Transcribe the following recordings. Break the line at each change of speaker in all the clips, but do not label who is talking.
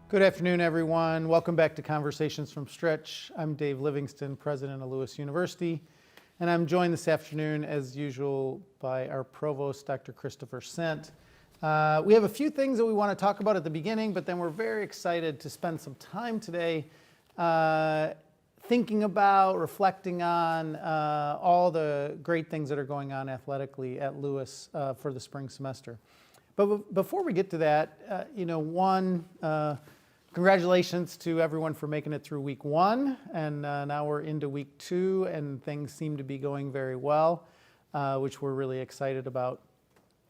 Good afternoon, everyone. Welcome back to Conversations from Stritch. I'm Dave Livingston, president of Lewis University, and I'm joined this afternoon, as usual, by our provost, Dr. Christopher Sent. We have a few things that we want to talk about at the beginning, but then we're very excited to spend some time today thinking about, reflecting on all the great things that are going on athletically at Lewis for the spring semester. But before we get to that, congratulations to everyone for making it through week one, and now we're into week two, and things seem to be going very well, which we're really excited about.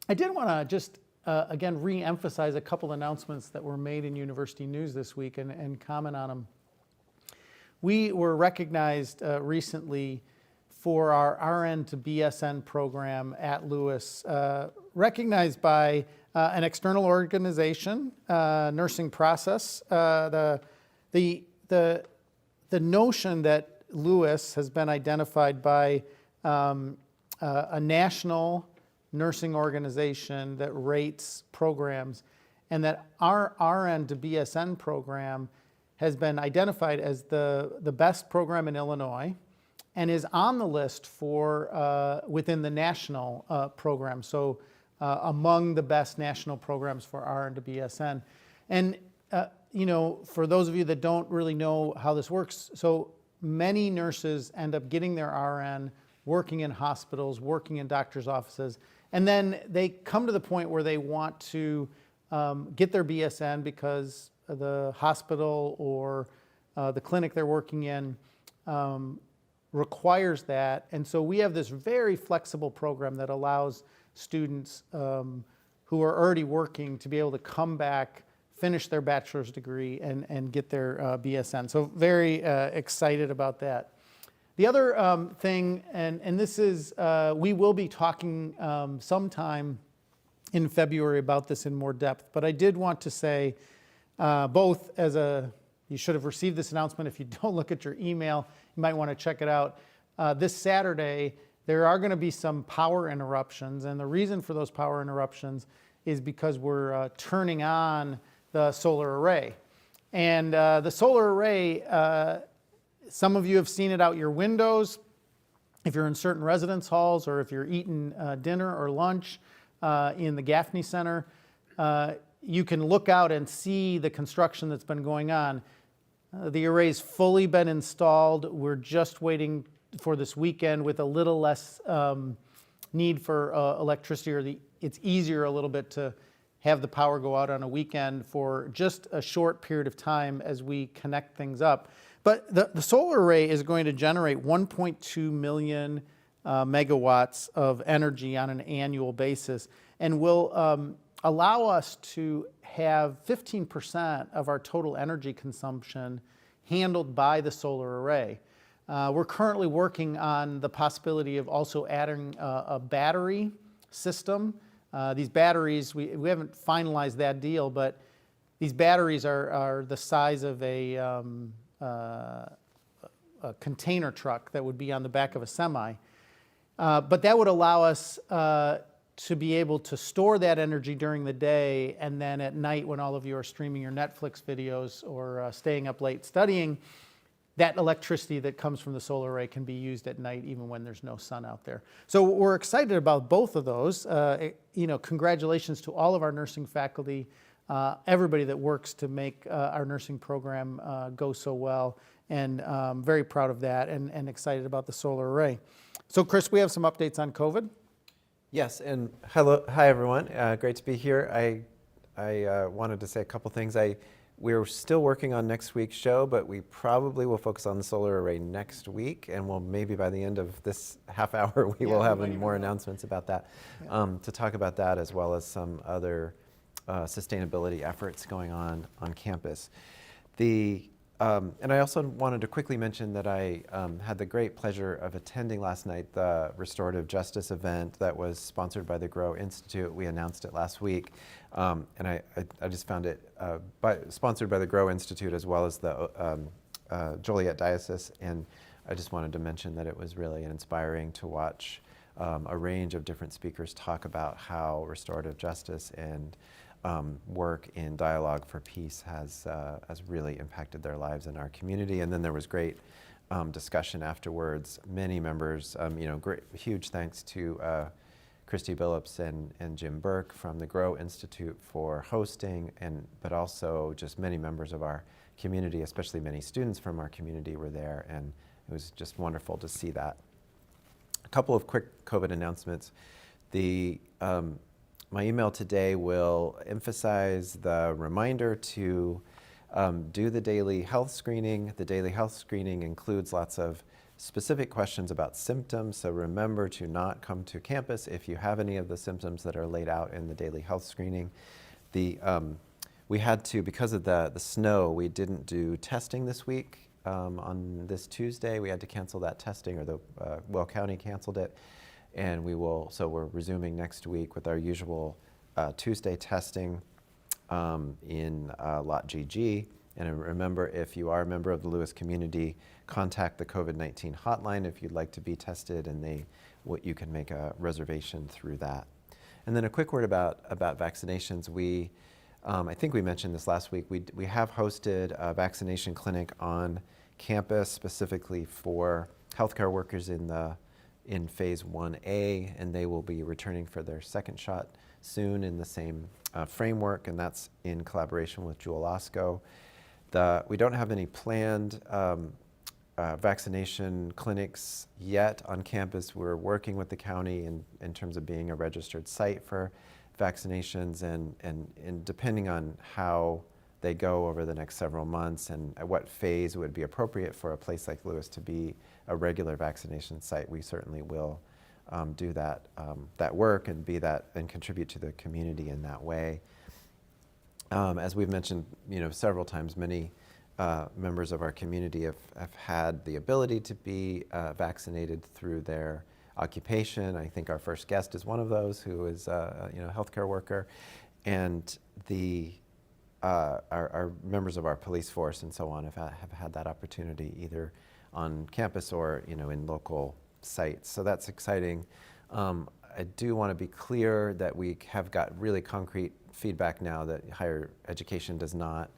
I did want to just, again, re-emphasize a couple announcements that were made in university news this week and comment on them. We were recognized recently for our RN to BSN program at Lewis, recognized by an external organization, Nursing Process. The notion that Lewis has been identified by a national nursing organization that rates programs, and that our RN to BSN program has been identified as the best program in Illinois, and is on the list for within the national program. So among the best national programs for RN to BSN. And for those of you that don't really know how this works, so many nurses end up getting their RN, working in hospitals, working in doctors' offices, and then they come to the point where they want to get their BSN because the hospital or the clinic they're working in requires that. And so we have this very flexible program that allows students who are already working to be able to come back, finish their bachelor's degree, and get their BSN. So very excited about that. The other thing, and this is, we will be talking sometime in February about this in more depth, but I did want to say, both as you should have received this announcement. If you don't look at your email, you might want to check it out. This Saturday, there are going to be some power interruptions, and the reason for those power interruptions is because we're turning on the solar array. And the solar array, some of you have seen it out your windows if you're in certain residence halls, or if you're eating dinner or lunch in the Gaffney Center. You can look out and see the construction that's been going on. The array's fully been installed. We're just waiting for this weekend with a little less need for electricity, or it's easier a little bit to have the power go out on a weekend for just a short period of time as we connect things up. But the solar array is going to generate 1.2 million megawatts of energy on an annual basis, and will allow us to have 15% of our total energy consumption handled by the solar array. We're currently working on the possibility of also adding a battery system. These batteries, we haven't finalized that deal, but these batteries are the size of a container truck that would be on the back of a semi. But that would allow us to be able to store that energy during the day, and then at night when all of you are streaming your Netflix videos or staying up late studying, that electricity that comes from the solar array can be used at night even when there's no sun out there. So we're excited about both of those. Congratulations to all of our nursing faculty, everybody that works to make our nursing program go so well, and very proud of that, and excited about the solar array. So Chris, we have some updates on COVID.
Yes, and hi everyone. Great to be here. I wanted to say a couple things. We're still working on next week's show, but we probably will focus on the solar array next week, and we'll maybe by the end of this half hour we will have more announcements about that, to talk about that, as well as some other sustainability efforts going on campus. And I also wanted to quickly mention that I had the great pleasure of attending last night the Restorative Justice event that was sponsored by the Grow Institute. We announced it last week, and I just found it sponsored by the Grow Institute as well as the Joliet Diocese, and I just wanted to mention that it was really inspiring to watch a range of different speakers talk about how restorative justice and work in Dialogue for Peace has really impacted their lives in our community. And then there was great discussion afterwards. Many members, huge thanks to Christy Billups and Jim Burke from the Grow Institute for hosting, but also just many members of our community, especially many students from our community were there, and it was just wonderful to see that. A couple of quick COVID announcements. My email today will emphasize the reminder to do the daily health screening. The daily health screening includes lots of specific questions about symptoms, so remember to not come to campus if you have any of the symptoms that are laid out in the daily health screening. We had to, because of the snow, we didn't do testing this week. On this Tuesday, we had to cancel that testing, or the Will County canceled it. And so we're resuming next week with our usual Tuesday testing in Lot GG. And remember, if you are a member of the Lewis community, contact the COVID-19 hotline if you'd like to be tested, and you can make a reservation through that. And then a quick word about vaccinations. I think we mentioned this last week. We have hosted a vaccination clinic on campus specifically for healthcare workers in phase 1A, and they will be returning for their second shot soon in the same framework, and that's in collaboration with Jewel Osco. We don't have any planned vaccination clinics yet on campus. We're working with the county in terms of being a registered site for vaccinations, and depending on how they go over the next several months and at what phase would be appropriate for a place like Lewis to be a regular vaccination site, we certainly will do that work and contribute to the community in that way. As we've mentioned, several times, many members of our community have had the ability to be vaccinated through their occupation. I think our first guest is one of those, who is a healthcare worker, and our members of our police force and so on have had that opportunity either on campus or in local sites. So that's exciting. I do want to be clear that we have got really concrete feedback now that higher education is not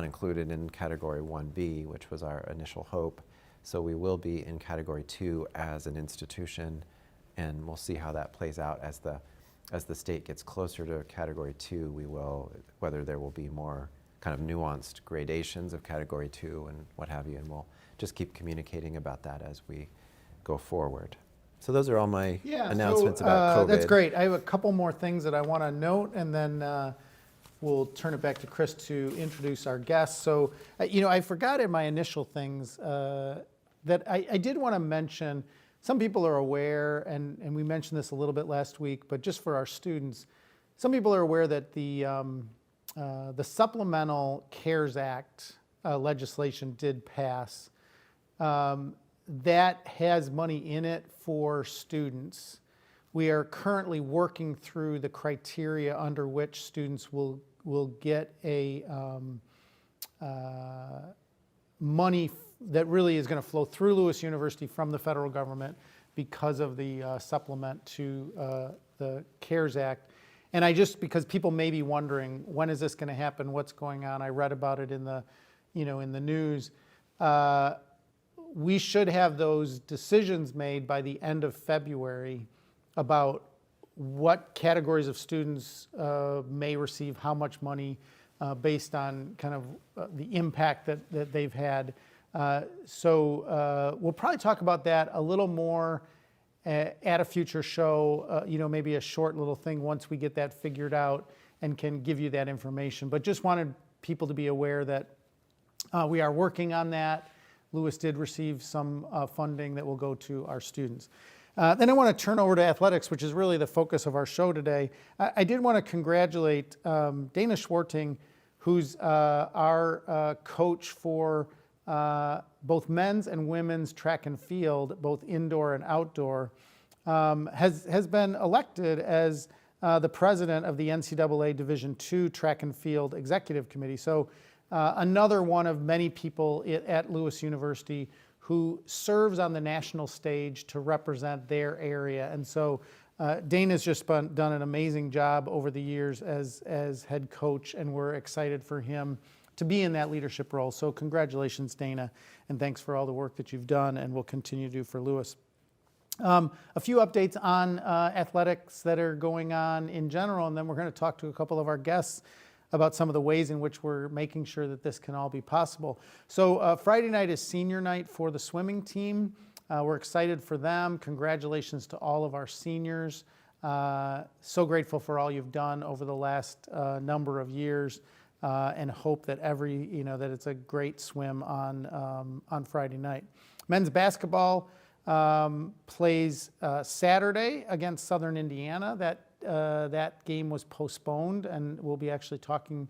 included in Category 1B, which was our initial hope. So we will be in Category 2 as an institution, and we'll see how that plays out as the state gets closer to Category 2. Whether there will be more kind of nuanced gradations of Category 2 and what have you, and we'll just keep communicating about that as we go forward. So those are all my announcements about COVID.
That's great. I have a couple more things that I want to note, and then we'll turn it back to Chris to introduce our guests. So, I forgot in my initial things that I did want to mention. Some people are aware, and we mentioned this a little bit last week, but just for our students, some people are aware that the Supplemental CARES Act legislation did pass. That has money in it for students. We are currently working through the criteria under which students will get a money that really is going to flow through Lewis University from the federal government because of the supplement to the CARES Act. And because people may be wondering, when is this going to happen? What's going on? I read about it in the news. We should have those decisions made by the end of February about what categories of students may receive how much money based on kind of the impact that they've had. So we'll probably talk about that a little more at a future show, maybe a short little thing once we get that figured out and can give you that information. But just wanted people to be aware that we are working on that. Lewis did receive some funding that will go to our students. Then I want to turn over to athletics, which is really the focus of our show today. I did want to congratulate Dana Schwarting, who's our coach for both men's and women's track and field, both indoor and outdoor, has been elected as the president of the NCAA Division II Track and Field Executive Committee. So another one of many people at Lewis University who serves on the national stage to represent their area. And so Dana's just done an amazing job over the years as head coach, and we're excited for him to be in that leadership role. So congratulations, Dana, and thanks for all the work that you've done and will continue to do for Lewis. A few updates on athletics that are going on in general, and then we're going to talk to a couple of our guests about some of the ways in which we're making sure that this can all be possible. So Friday night is senior night for the swimming team. We're excited for them. Congratulations to all of our seniors. So grateful for all you've done over the last number of years, and hope that that it's a great swim on Friday night. Men's basketball plays Saturday against Southern Indiana. That game was postponed, and we'll be actually talking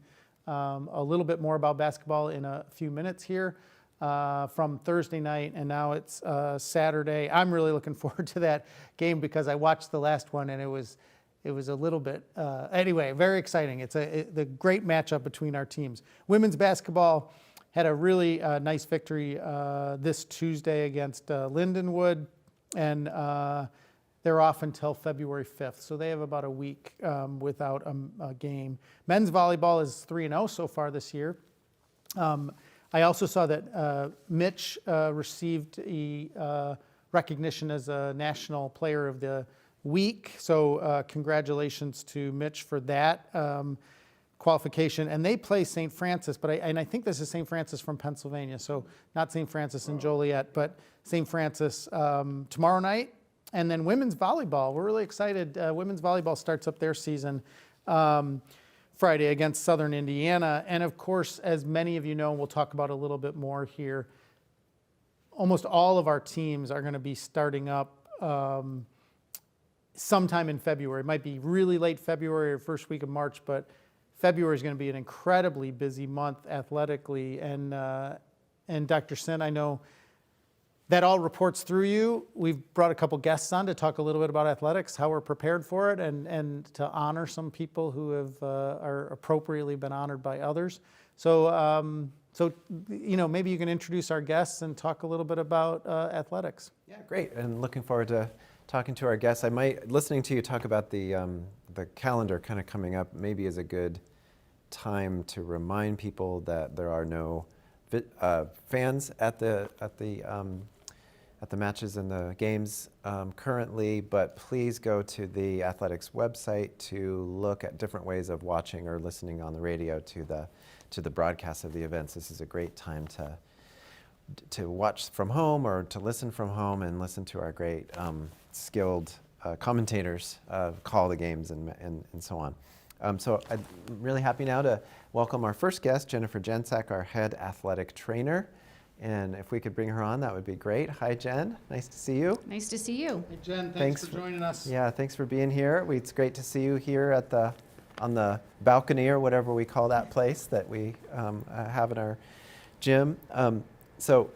a little bit more about basketball in a few minutes here from Thursday night, and now it's Saturday. I'm really looking forward to that game because I watched the last one, and it was a little bit, anyway, very exciting. It's the great matchup between our teams. Women's basketball had a really nice victory this Tuesday against Lindenwood, and they're off until February 5th, so they have about a week without a game. Men's volleyball is 3-0 so far this year. I also saw that Mitch received a recognition as a National Player of the Week, so congratulations to Mitch for that qualification. And they play St. Francis, but I think this is St. Francis from Pennsylvania, so not St. Francis in Joliet, but St. Francis tomorrow night. And then women's volleyball, we're really excited. Women's volleyball starts up their season Friday against Southern Indiana. And of course, as many of you know, and we'll talk about a little bit more here, almost all of our teams are going to be starting up sometime in February. It might be really late February or first week of March, but February is going to be an incredibly busy month athletically. And Dr. Sin, I know that all reports through you. We've brought a couple guests on to talk a little bit about athletics, how we're prepared for it, and to honor some people who have are appropriately been honored by others. So, maybe you can introduce our guests and talk a little bit about athletics.
Yeah, great. And looking forward to talking to our guests. Listening to you talk about the calendar kind of coming up maybe is a good time to remind people that there are no fans at the matches and the games currently, but please go to the athletics website to look at different ways of watching or listening on the radio to the broadcast of the events. This is a great time to watch from home or to listen from home and listen to our great skilled commentators call the games and so on. So I'm really happy now to welcome our first guest, Jennifer Janczak, our head athletic trainer. And if we could bring her on, that would be great. Hi, Jen. Nice to see you.
Nice to see you.
Hey, Jen, thanks for joining us.
Yeah, thanks for being here. It's great to see you here on the balcony or whatever we call that place that we have in our gym. So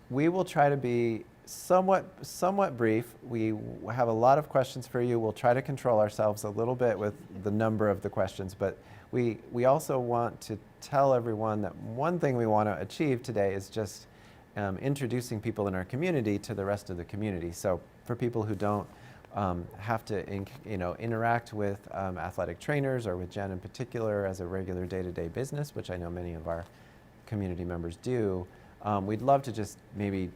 we will try to be somewhat brief. We have a lot of questions for you. We'll try to control ourselves a little bit with the number of the questions, but we also want to tell everyone that one thing we want to achieve today is just introducing people in our community to the rest of the community. So for people who don't have to interact with athletic trainers or with Jen in particular as a regular day-to-day business, which I know many of our community members do, we'd love to just maybe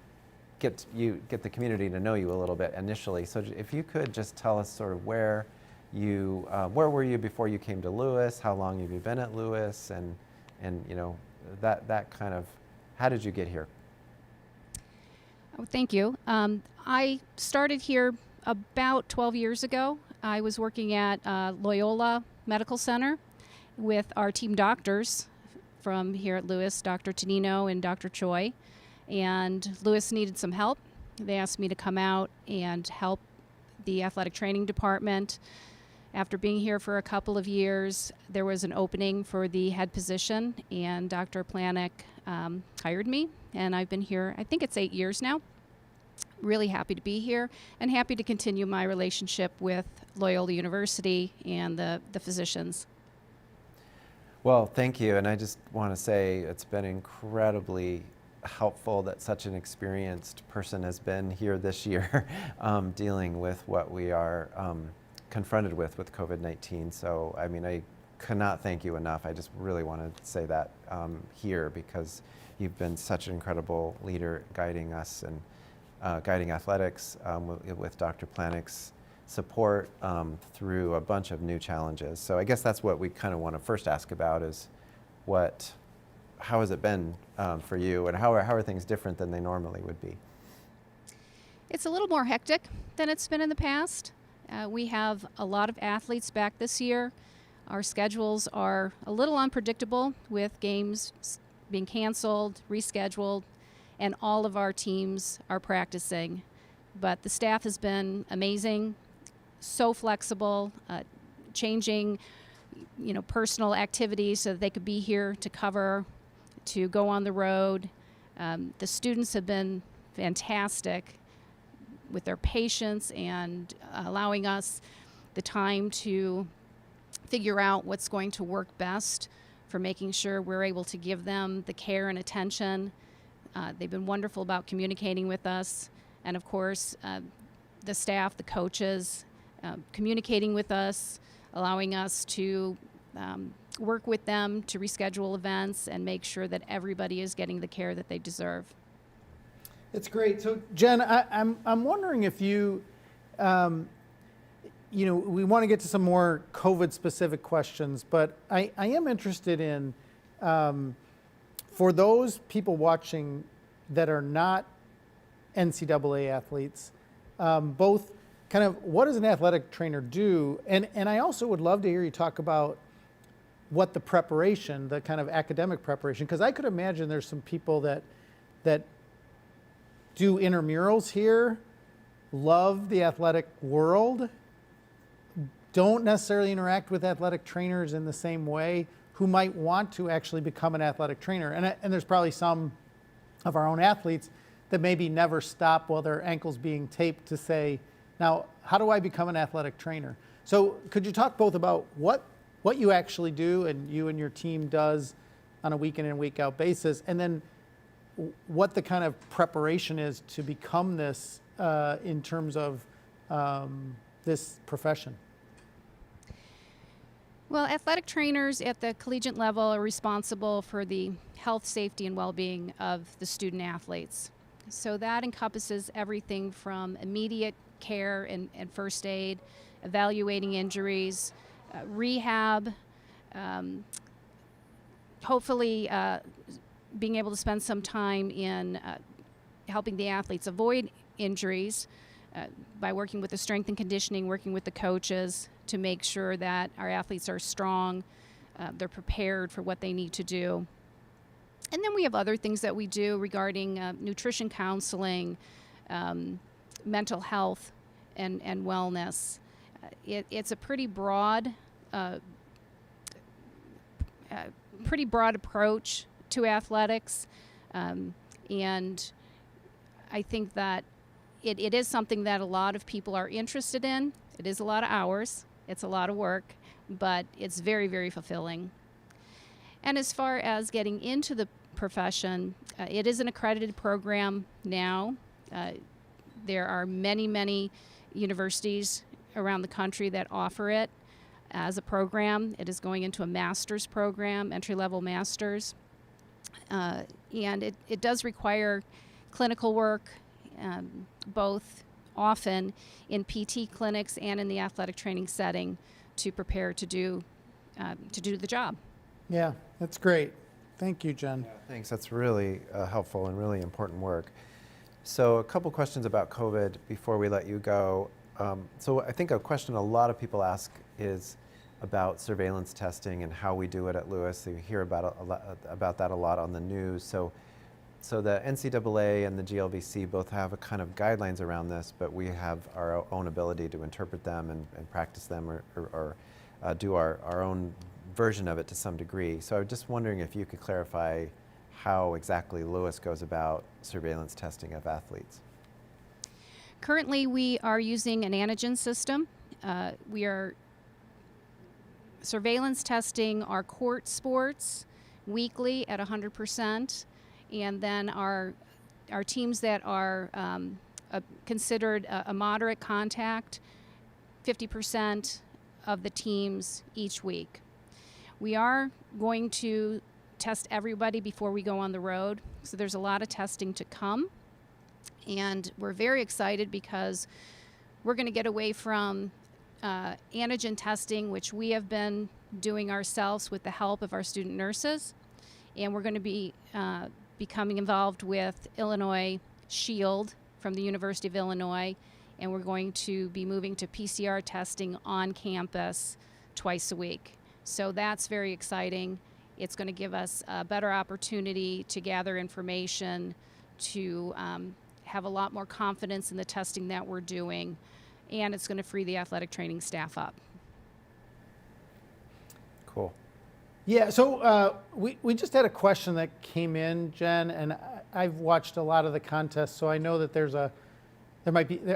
get the community to know you a little bit initially. So if you could just tell us sort of where were you before you came to Lewis? How long have you been at Lewis? And that kind of, how did you get here?
Oh, thank you. I started here about 12 years ago. I was working at Loyola Medical Center with our team doctors from here at Lewis, Dr. Tonino and Dr. Choi. And Lewis needed some help. They asked me to come out and help the athletic training department. After being here for a couple of years, there was an opening for the head position, and Dr. Planek hired me, and I've been here, I think it's 8 years now. Really happy to be here and happy to continue my relationship with Loyola University and the physicians.
Well, thank you, and I just want to say it's been incredibly helpful that such an experienced person has been here this year dealing with what we are confronted with COVID-19. So, I mean, I cannot thank you enough. I just really want to say that here, because you've been such an incredible leader guiding us and guiding athletics with Dr. Planick's support through a bunch of new challenges. So I guess that's what we kind of want to first ask about is how has it been for you, and how are things different than they normally would be?
It's a little more hectic than it's been in the past. We have a lot of athletes back this year. Our schedules are a little unpredictable, with games being canceled, rescheduled, and all of our teams are practicing. But the staff has been amazing, so flexible, changing, personal activities so that they could be here to cover, to go on the road. The students have been fantastic with their patience and allowing us the time to figure out what's going to work best for making sure we're able to give them the care and attention. They've been wonderful about communicating with us. And of course, the staff, the coaches, communicating with us, allowing us to work with them to reschedule events and make sure that everybody is getting the care that they deserve.
It's great. So, Jen, I'm wondering if you, we want to get to some more COVID-specific questions, but I am interested in, for those people watching that are not NCAA athletes, both kind of what does an athletic trainer do? And I also would love to hear you talk about what the preparation, the kind of academic preparation, because I could imagine there's some people that do intramurals here, love the athletic world, don't necessarily interact with athletic trainers in the same way, who might want to actually become an athletic trainer. And there's probably some of our own athletes that maybe never stop while their ankle's being taped to say, now, how do I become an athletic trainer? So could you talk both about what you actually do and you and your team does on a week in and week out basis, and then what the kind of preparation is to become this in terms of this profession?
Well, athletic trainers at the collegiate level are responsible for the health, safety, and well-being of the student athletes. So that encompasses everything from immediate care and first aid, evaluating injuries, rehab, hopefully being able to spend some time in helping the athletes avoid injuries by working with the strength and conditioning, working with the coaches to make sure that our athletes are strong, they're prepared for what they need to do. And then we have other things that we do regarding nutrition counseling, mental health, and wellness. It's a pretty broad approach to athletics, and I think that it is something that a lot of people are interested in. It is a lot of hours, it's a lot of work, but it's very, very fulfilling. And as far as getting into the profession, it is an accredited program now. There are many, many universities around the country that offer it as a program. It is going into a master's program, entry-level master's. And it does require clinical work, both often in PT clinics and in the athletic training setting to prepare to do the job.
Yeah, that's great. Thank you, Jen.
Yeah, thanks. That's really helpful and really important work. So a couple questions about COVID before we let you go. So I think a question a lot of people ask is about surveillance testing and how we do it at Lewis. You hear about that a lot on the news. So the NCAA and the GLVC both have a kind of guidelines around this, but we have our own ability to interpret them and practice them or do our own version of it to some degree. So I'm just wondering if you could clarify how exactly Lewis goes about surveillance testing of athletes.
Currently, we are using an antigen system. We are surveillance testing our court sports weekly at 100%, and then our teams that are considered a moderate contact, 50% of the teams each week. We are going to test everybody before we go on the road, so there's a lot of testing to come. And we're very excited because we're going to get away from antigen testing, which we have been doing ourselves with the help of our student nurses. And we're going to be becoming involved with Illinois Shield from the University of Illinois. And we're going to be moving to PCR testing on campus twice a week. So that's very exciting. It's going to give us a better opportunity to gather information, to have a lot more confidence in the testing that we're doing, and it's going to free the athletic training staff up.
Cool.
Yeah, so we just had a question that came in, Jen, and I've watched a lot of the contests, so I know that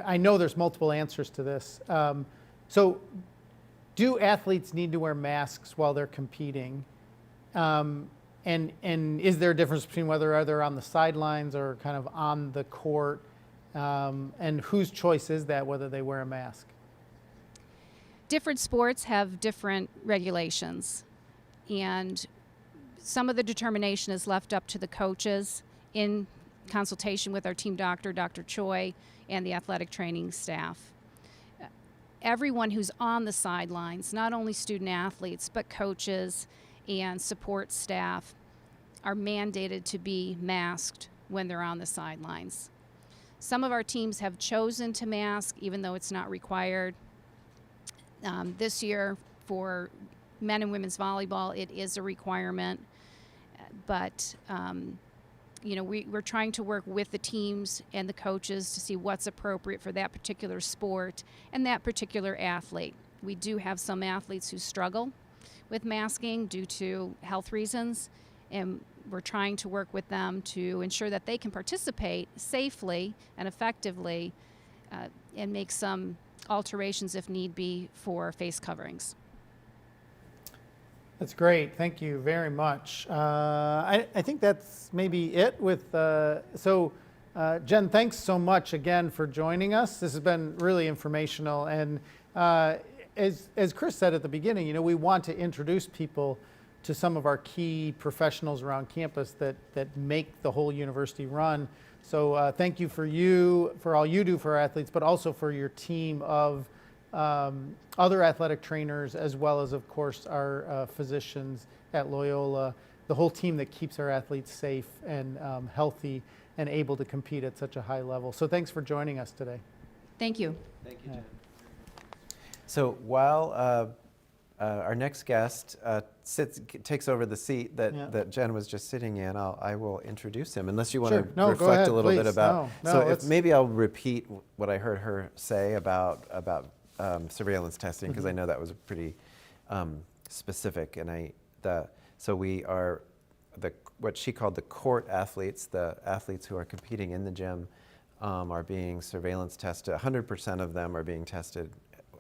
I know there's multiple answers to this. So do athletes need to wear masks while they're competing? And is there a difference between whether they're on the sidelines or kind of on the court? And whose choice is that, whether they wear a mask?
Different sports have different regulations, and some of the determination is left up to the coaches in consultation with our team doctor, Dr. Choi, and the athletic training staff. Everyone who's on the sidelines, not only student athletes, but coaches and support staff, are mandated to be masked when they're on the sidelines. Some of our teams have chosen to mask, even though it's not required. This year, for men and women's volleyball, it is a requirement. But we're trying to work with the teams and the coaches to see what's appropriate for that particular sport and that particular athlete. We do have some athletes who struggle with masking due to health reasons, and we're trying to work with them to ensure that they can participate safely and effectively and make some alterations if need be for face coverings.
That's great. Thank you very much. I think that's maybe it with, Jen, thanks so much again for joining us. This has been really informational. And as Chris said at the beginning, we want to introduce people to some of our key professionals around campus that make the whole university run. So thank you for all you do for our athletes, but also for your team of other athletic trainers, as well as, of course, our physicians at Loyola, the whole team that keeps our athletes safe and healthy and able to compete at such a high level. So thanks for joining us today.
Thank you.
Thank you, Jen. So while our next guest takes over the seat that Jen was just sitting in, I will introduce him, unless you want to reflect a little bit about. Maybe I'll repeat what I heard her say about surveillance testing, because I know that was pretty specific. And so we are what she called the court athletes, the athletes who are competing in the gym, are being surveillance tested. 100% of them are being tested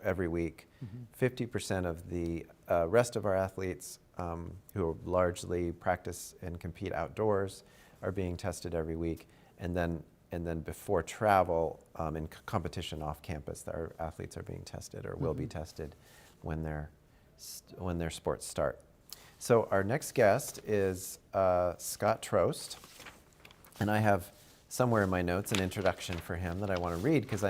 every week. 50% of the rest of our athletes, who largely practice and compete outdoors, are being tested every week. And then before travel, in competition off campus, our athletes are being tested or will be tested when their sports start. So our next guest is Scott Trost, and I have somewhere in my notes an introduction for him that I want to read, because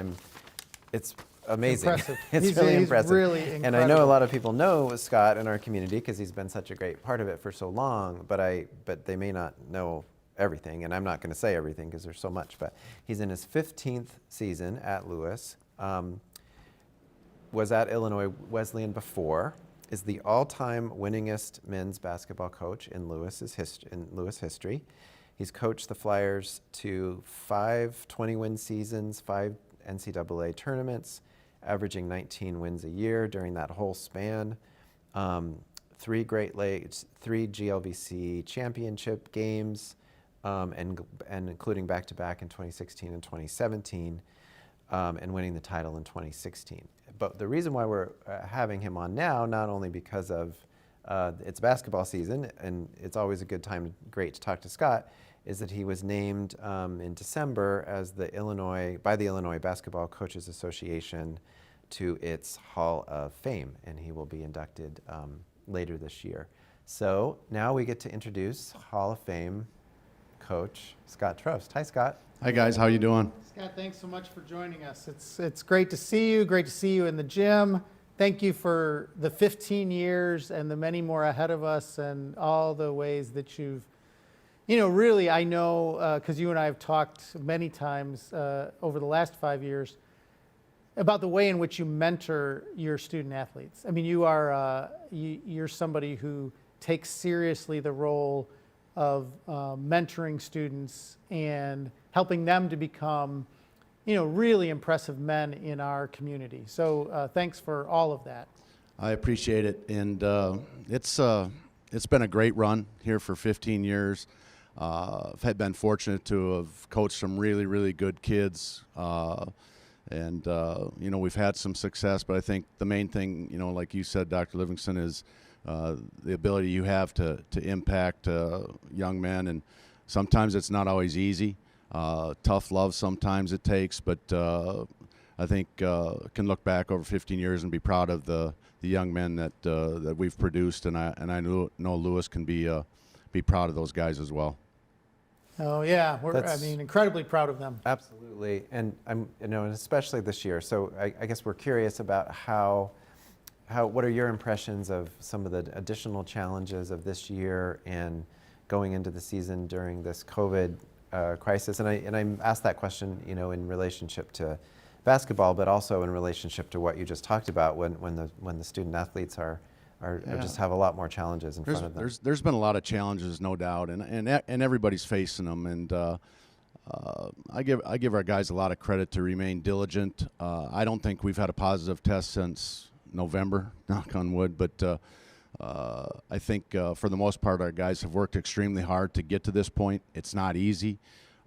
it's amazing.
Impressive.
It's really impressive.
Really incredible.
And I know a lot of people know Scott in our community because he's been such a great part of it for so long, but they may not know everything, and I'm not going to say everything because there's so much, but he's in his 15th season at Lewis, was at Illinois Wesleyan before, is the all-time winningest men's basketball coach in Lewis history. He's coached the Flyers to 5 20-win seasons, 5 NCAA tournaments, averaging 19 wins a year during that whole span. 3 Great Lakes, 3 GLVC championship games, and including back-to-back in 2016 and 2017, and winning the title in 2016. But the reason why we're having him on now, not only because of it's basketball season, and it's always a good time, great to talk to Scott, is that he was named in December as by the Illinois Basketball Coaches Association to its Hall of Fame, and he will be inducted later this year. So now we get to introduce Hall of Fame coach Scott Trost. Hi, Scott.
Hi guys, how you doing?
Scott, thanks so much for joining us. It's great to see you. Great to see you in the gym. Thank you for the 15 years and the many more ahead of us, and all the ways that you've, really, I know, because you and I have talked many times over the last 5 years about the way in which you mentor your student athletes. I mean, you're somebody who takes seriously the role of mentoring students and helping them to become, really impressive men in our community. So thanks for all of that.
I appreciate it, and it's been a great run here for 15 years. I've been fortunate to have coached some really, really good kids, and we've had some success. But I think the main thing, like you said, Dr. Livingston, is the ability you have to impact young men, and sometimes it's not always easy. Tough love sometimes it takes, but I think can look back over 15 years and be proud of the young men that we've produced, and I know Lewis can be proud of those guys as well.
Oh yeah, we're incredibly proud of them.
Absolutely, and and especially this year. So I guess we're curious about what are your impressions of some of the additional challenges of this year and going into the season during this COVID crisis? And I asked that question, in relationship to basketball, but also in relationship to what you just talked about when the student athletes are just have a lot of challenges in front of them.
There's been a lot of challenges, no doubt, and everybody's facing them. And I give our guys a lot of credit to remain diligent. I don't think we've had a positive test since November, knock on wood, but I think for the most part our guys have worked extremely hard to get to this point. It's not easy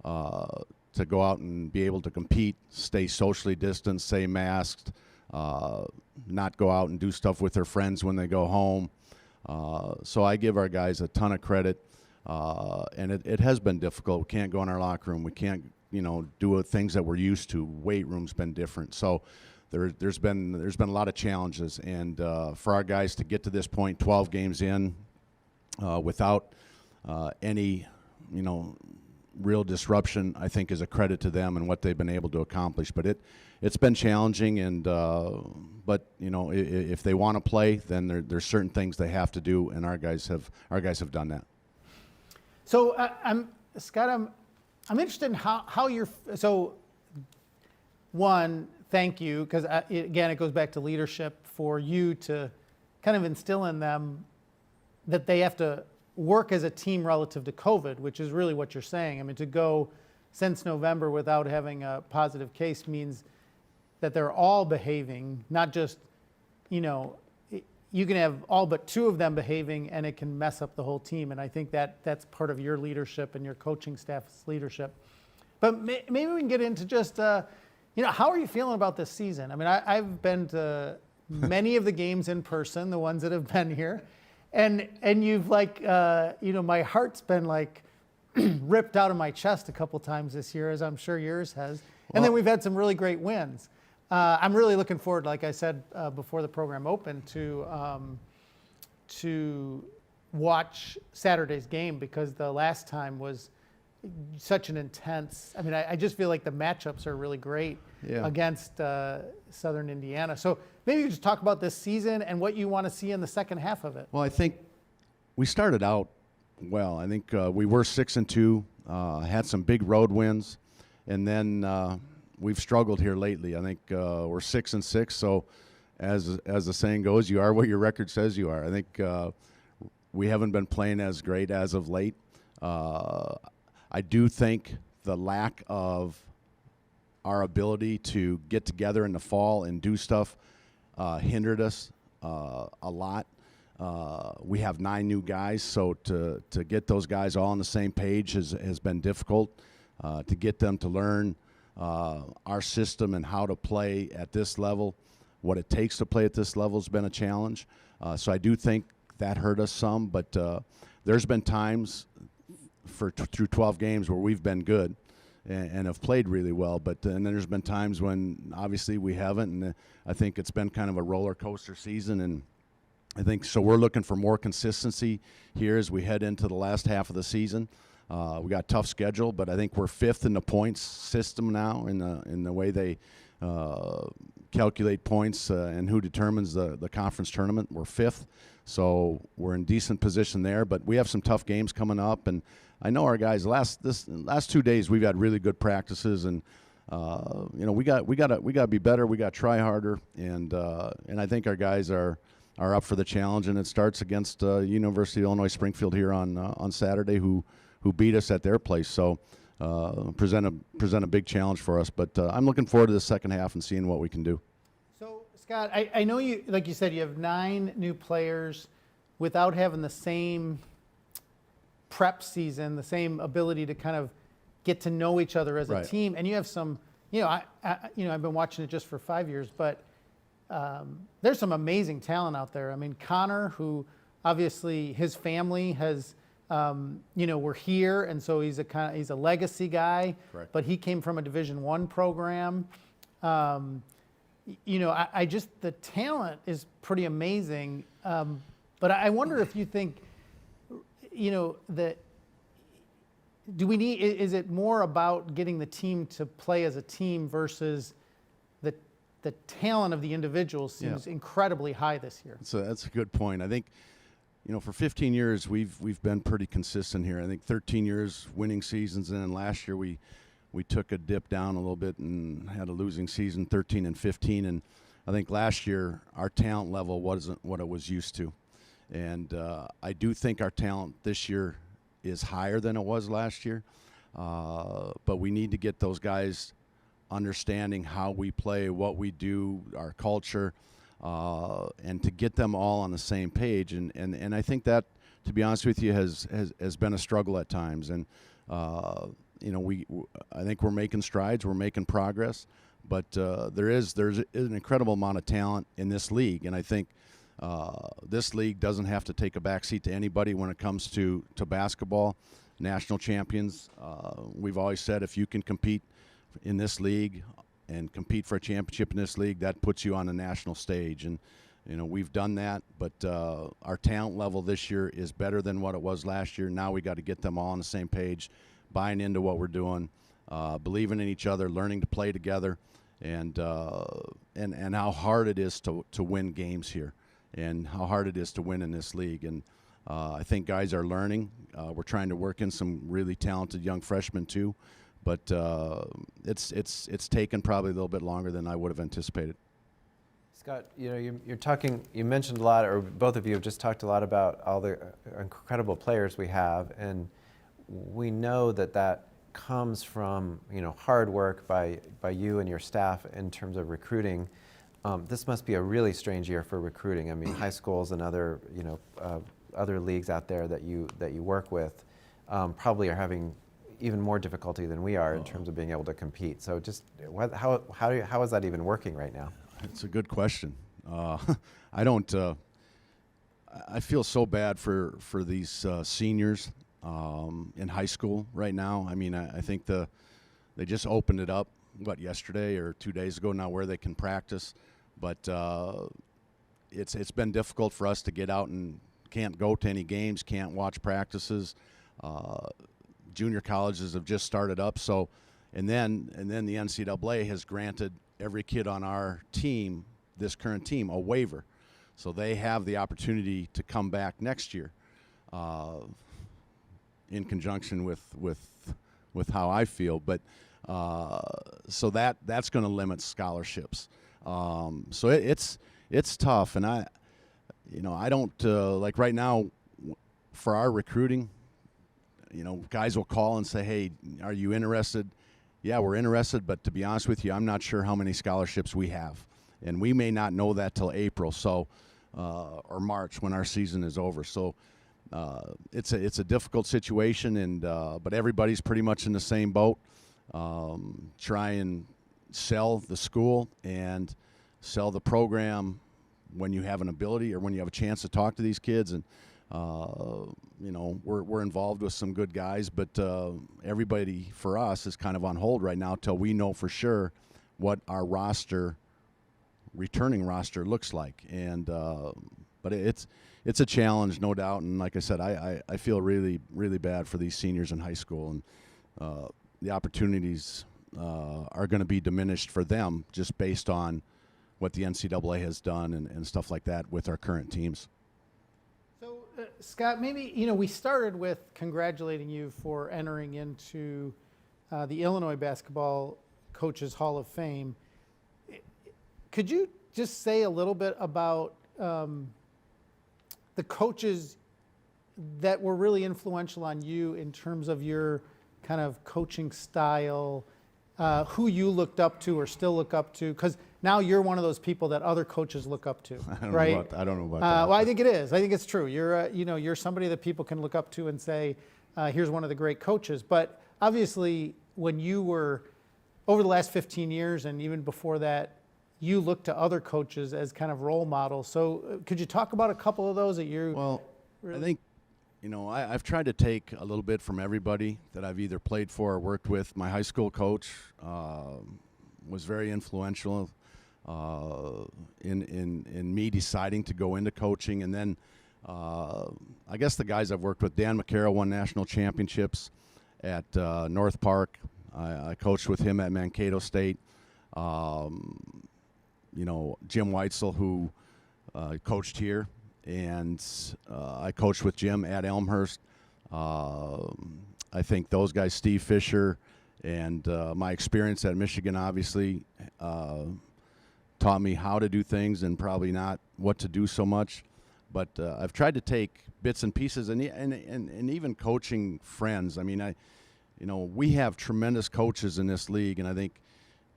to go out and be able to compete, stay socially distanced, stay masked, not go out and do stuff with their friends when they go home. So I give our guys a ton of credit, and it has been difficult. We can't go in our locker room. We can't, do things that we're used to. Weight room's been different. So there's been a lot of challenges, and for our guys to get to this point, 12 games in, without any, real disruption, I think is a credit to them and what they've been able to accomplish. But it's been challenging, and but if they want to play, then there's certain things they have to do, and our guys have done that.
So Scott, I'm interested in how you're. So one, thank you, because again, it goes back to leadership for you to kind of instill in them that they have to work as a team relative to COVID, which is really what you're saying. I mean, to go since November without having a positive case means that they're all behaving, not just, you can have all but two of them behaving and it can mess up the whole team. And I think that's part of your leadership and your coaching staff's leadership. But maybe we can get into just, how are you feeling about this season? I mean, I've been to many of the games in person, the ones that have been here. And you've my heart's been ripped out of my chest a couple times this year, as I'm sure yours has. And then we've had some really great wins. I'm really looking forward, like I said before the program opened, to watch Saturday's game, because the last time was such an intense. I mean, I just feel like the matchups are really great against Southern Indiana. So maybe you just talk about this season and what you want to see in the second half of it.
Well, I think we started out well. I think we were 6-2, had some big road wins, and then we've struggled here lately. I think we're 6-6. So, as the saying goes, you are what your record says you are. I think we haven't been playing as great as of late. I do think the lack of our ability to get together in the fall and do stuff hindered us a lot. We have 9 new guys, so to get those guys all on the same page has been difficult. To get them to learn our system and how to play at this level, what it takes to play at this level has been a challenge. So I do think that hurt us some, but there's been times through 12 games where we've been good, and have played really well. But and then there's been times when obviously we haven't, and I think it's been kind of a roller coaster season. And I think so. We're looking for more consistency here as we head into the last half of the season. We got a tough schedule, but I think we're 5th in the points system now in the way they calculate points and who determines the conference tournament. We're 5th, so we're in decent position there. But we have some tough games coming up, and I know our guys. Last 2 days we've had really good practices, and we got to be better. We got to try harder, and I think our guys are up for the challenge. And it starts against University of Illinois Springfield here on Saturday, who beat us at their place. So present a big challenge for us. But I'm looking forward to the second half and seeing what we can do.
So, Scott, I know you, like you said, you have 9 new players without having the same prep season, the same ability to kind of get to know each other as a
Right.
team. And you have some, I've been watching it just for 5 years, but there's some amazing talent out there. I mean, Connor, who obviously his family has, we're here, and so he's a legacy guy.
Correct.
But he came from a Division I program. I just, the talent is pretty amazing. But I wonder if you think, that is it more about getting the team to play as a team versus the talent of the individuals seems incredibly high this year?
So that's a good point. I think, for 15 years we've been pretty consistent here. I think 13 years winning seasons, and then last year we took a dip down a little bit and had a losing season, 13 and 15. And I think last year our talent level wasn't what it was used to. And I do think our talent this year is higher than it was last year. But we need to get those guys understanding how we play, what we do, our culture, and to get them all on the same page. And I think that, to be honest with you, has been a struggle at times. And I think we're making strides, we're making progress, but there's an incredible amount of talent in this league, and I think this league doesn't have to take a backseat to anybody when it comes to basketball. National champions, we've always said, if you can compete in this league and compete for a championship in this league, that puts you on a national stage. And we've done that, but our talent level this year is better than what it was last year. Now we got to get them all on the same page, buying into what we're doing, believing in each other, learning to play together, and how hard it is to win games here, and how hard it is to win in this league. And I think guys are learning. We're trying to work in some really talented young freshmen too, but it's taken probably a little bit longer than I would have anticipated.
Scott, you're talking. You mentioned a lot, or both of you have just talked a lot about all the incredible players we have, and we know that comes from hard work by you and your staff in terms of recruiting. This must be a really strange year for recruiting. I mean, high schools and other other leagues out there that you work with probably are having even more difficulty than we are in terms of being able to compete. So just how is that even working right now?
It's a good question. I don't. I feel so bad for these seniors in high school right now. I mean, I think they just opened it up yesterday or 2 days ago now, where they can practice, but it's been difficult for us to get out, and can't go to any games, can't watch practices. Junior colleges have just started up, so and then the NCAA has granted every kid on our team, this current team, a waiver, so they have the opportunity to come back next year, in conjunction with how I feel. But so that's going to limit scholarships. So it's tough, and I don't like right now for our recruiting. Guys will call and say, "Hey, are you interested?" Yeah, we're interested, but to be honest with you, I'm not sure how many scholarships we have, and we may not know that till April, or March, when our season is over. So it's a difficult situation, and but everybody's pretty much in the same boat. Try and sell the school and sell the program when you have an ability or when you have a chance to talk to these kids, and we're involved with some good guys, but everybody for us is kind of on hold right now till we know for sure what our returning roster looks like. And but it's a challenge, no doubt. And like I said, I feel really, really bad for these seniors in high school, and the opportunities are going to be diminished for them just based on what the NCAA has done and stuff like that with our current teams.
So, Scott, maybe, we started with congratulating you for entering into the Illinois Basketball Coaches Hall of Fame. Could you just say a little bit about the coaches that were really influential on you in terms of your kind of coaching style, who you looked up to or still look up to? Because now you're one of those people that other coaches look up to, right?
I don't know about that.
Well, I think it is. I think it's true. You're somebody that people can look up to and say, here's one of the great coaches. But obviously, when you were over the last 15 years and even before that, you look to other coaches as kind of role models. So could you talk about a couple of those that you?
Well, I think, I've tried to take a little bit from everybody that I've either played for or worked with. My high school coach was very influential in me deciding to go into coaching. And then I guess the guys I've worked with, Dan McCarroll won national championships at North Park. I coached with him at Mankato State. Jim Weitzel, who coached here, and I coached with Jim at Elmhurst. I think those guys, Steve Fisher, and my experience at Michigan, obviously, taught me how to do things and probably not what to do so much. But I've tried to take bits and pieces, and even coaching friends. I mean, we have tremendous coaches in this league, and I think,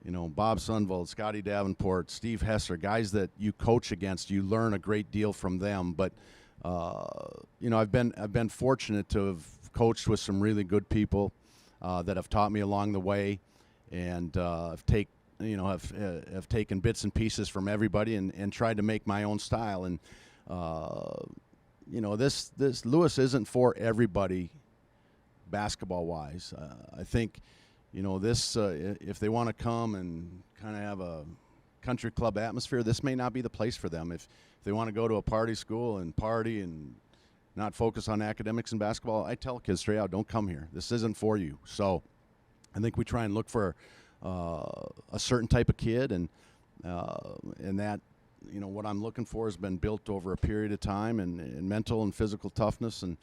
Bob Sundvold, Scotty Davenport, Steve Hesser, guys that you coach against, you learn a great deal from them. But I've been fortunate to have coached with some really good people that have taught me along the way, and have taken bits and pieces from everybody and tried to make my own style. And this Lewis isn't for everybody basketball wise. I think. If they want to come and kind of have a country club atmosphere, this may not be the place for them. If they want to go to a party school and party and not focus on academics and basketball, I tell kids straight out, don't come here. This isn't for you. So I think we try and look for a certain type of kid, and that, what I'm looking for has been built over a period of time, and mental and physical toughness, and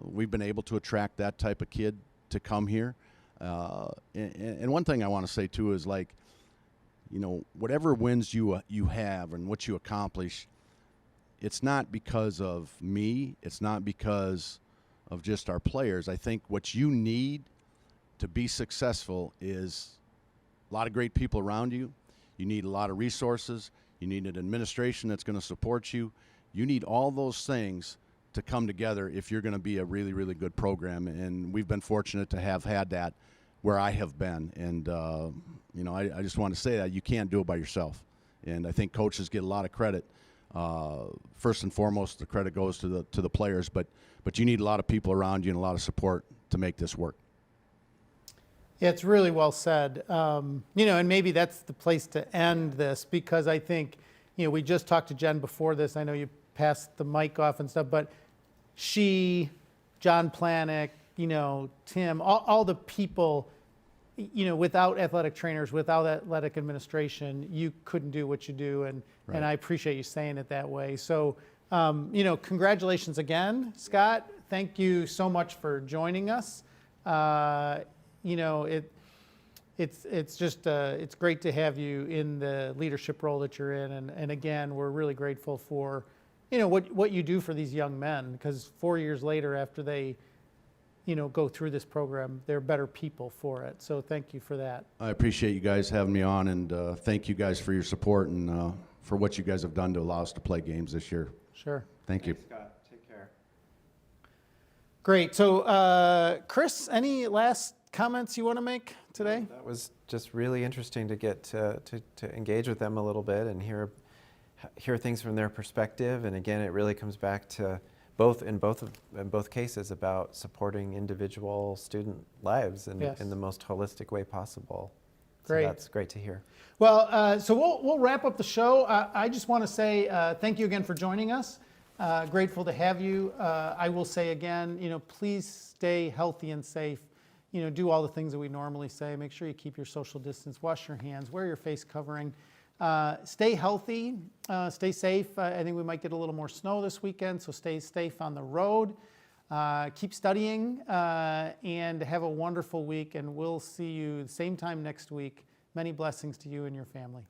we've been able to attract that type of kid to come here. And one thing I want to say too is, like, whatever wins you have and what you accomplish, it's not because of me. It's not because of just our players. I think what you need to be successful is a lot of great people around you. You need a lot of resources. You need an administration that's going to support you. You need all those things to come together if you're going to be a really, really good program. And we've been fortunate to have had that where I have been. And, I just want to say that you can't do it by yourself. And I think coaches get a lot of credit. First and foremost, the credit goes to the players, but you need a lot of people around you and a lot of support to make this work.
Yeah, it's really well said. And maybe that's the place to end this, because I think, we just talked to Jen before this. I know you passed the mic off and stuff, but John Planick, Tim, all the people, without athletic trainers, without athletic administration, you couldn't do what you do. And I appreciate you saying it that way. So, congratulations again, Scott. Thank you so much for joining us. It's great to have you in the leadership role that you're in. And again, we're really grateful for, what you do for these young men, because 4 years later, after they, go through this program, they're better people for it. So thank you for that.
I appreciate you guys having me on, and thank you guys for your support and for what you guys have done to allow us to play games this year.
Sure.
Thank you.
Thanks, Scott. Take care.
Great. So, Chris, any last comments you want to make today?
That was just really interesting to get to engage with them a little bit and hear things from their perspective. And again, it really comes back to in both cases about supporting individual student lives
Yes.
in the most holistic way possible.
Great.
So that's great to hear.
Well, so we'll wrap up the show. I just want to say thank you again for joining us. Grateful to have you. I will say again, please stay healthy and safe. Do all the things that we normally say. Make sure you keep your social distance, wash your hands, wear your face covering. Stay healthy, stay safe. I think we might get a little more snow this weekend, so stay safe on the road. Keep studying and have a wonderful week, and we'll see you the same time next week. Many blessings to you and your family.